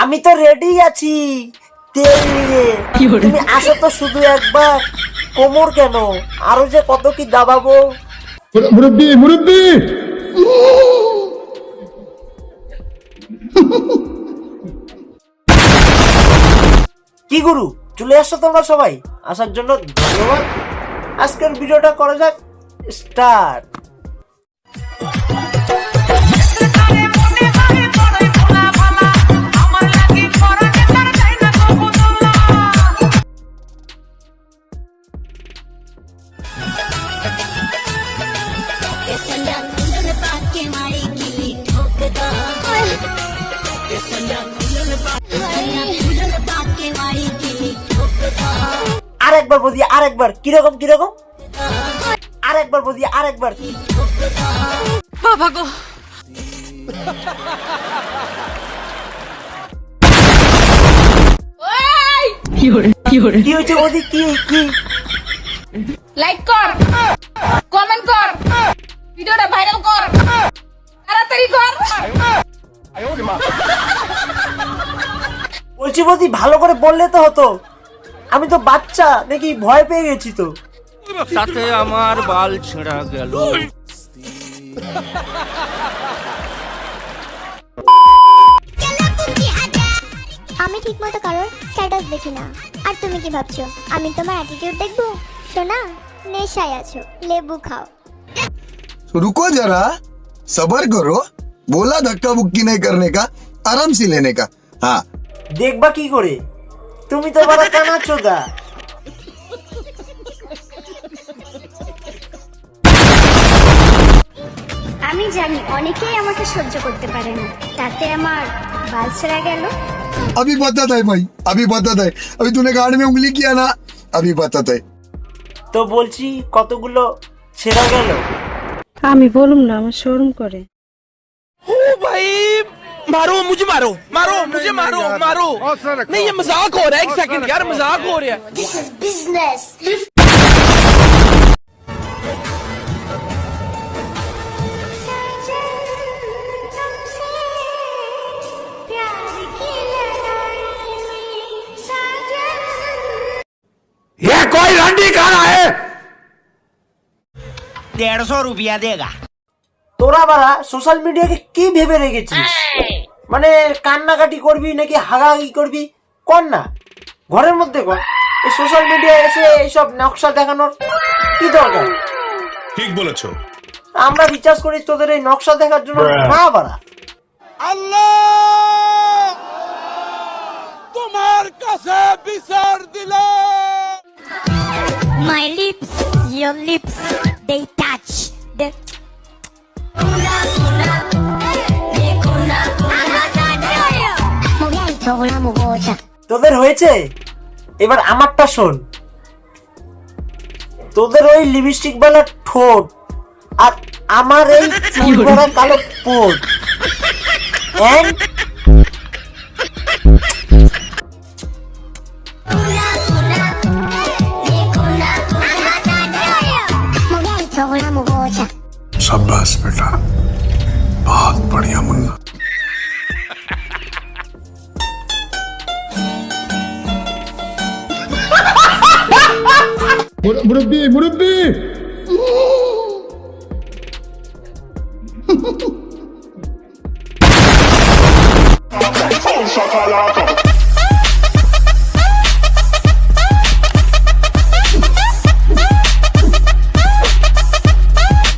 আমি তো রেডি আছি তেল নিয়ে। তুমি আসো তো শুধু একবার। কোমর কেন, আরো যে কত কি দাবাবো। মুরব্বি মুরব্বি কি গুরু, চলে আসছো তোমরা সবাই, আসার জন্য ধন্যবাদ। আজকের ভিডিওটা করা যাক স্টার্ট। আরেকবার বলি, আরেকবার কিরকম কিরকম, আরেকবার বলি, আরেকবার। বাবা গো, কি হয়েছে বৌদি, কি কি? লাইক কর, কমেন্ট কর, ভিডিওটা ভাইরাল কর, তাড়াতাড়ি কর। বলছি বৌদি, ভালো করে বললে তো হতো। আমি তো বাচ্চা নাকি, ভয় পেয়ে গেছি তো। সাথে আমার বাল ছেঁড়া গেল। আমি ঠিকমতো কারোর স্ট্যাটাস দেখি না। আর তুমি কি ভাবছো আমি তোমার অ্যাটিটিউড দেখবো? শোনা, নেশায় আছো, লেবু খাও। रुको जरा सबर करो, बोला धक्का बुक्की नहीं करने का, आराम से लेने का। हाँ দেখবা কি করে, তুমি তো বড় কানাচোদা। আমি জানি অনেকেই আমাকে সহ্য করতে পারে না, তাতে আমার বাল ছেড়া গেল। अभी बताता है भाई, अभी बताता है। अभी तूने गाड़ में उंगली किया ना, अभी बताता है। তো বলছি কতগুলো ছেড়া গেল। আমি বলুম না, আমার শরম করে। ओ भाई मारो मुझे, मारो मारो मुझे, मारो मारो। नहीं ये मजाक हो रहा है, एक सेकंड यार, मजाक हो रहा है। This is business. ये कोई रंडी खाना है। 150 रुपया देगा। তোরা বারা সোশ্যাল মিডিয়াকে কি ভেবে রেখেছিস? মানে কান্নাকাটি করবি নাকি হাগাহাগি করবি? কর না, ঘরের মধ্যে কর। এই সোশ্যাল মিডিয়া এসে এইসব নকশা দেখানোর কি দরকার? ঠিক বলেছো। আমরা রিচার্জ করি তোদের এই নকশা দেখার জন্য না বাড়া। अल्लाह तुम्हार कसे बिसर दिला। My lips, your lips, they touch the তোদের হয়েছে, এবার আমারটা শোন। তোদের ওই লিপস্টিক বালা ঠোঁট আর আমার এই চুল ভরা কালো পোট, এন্ড शाबाश बेटा, बहुत बढ़िया मुन्ना। मुरब्बी मुरब्बी Shakalaka,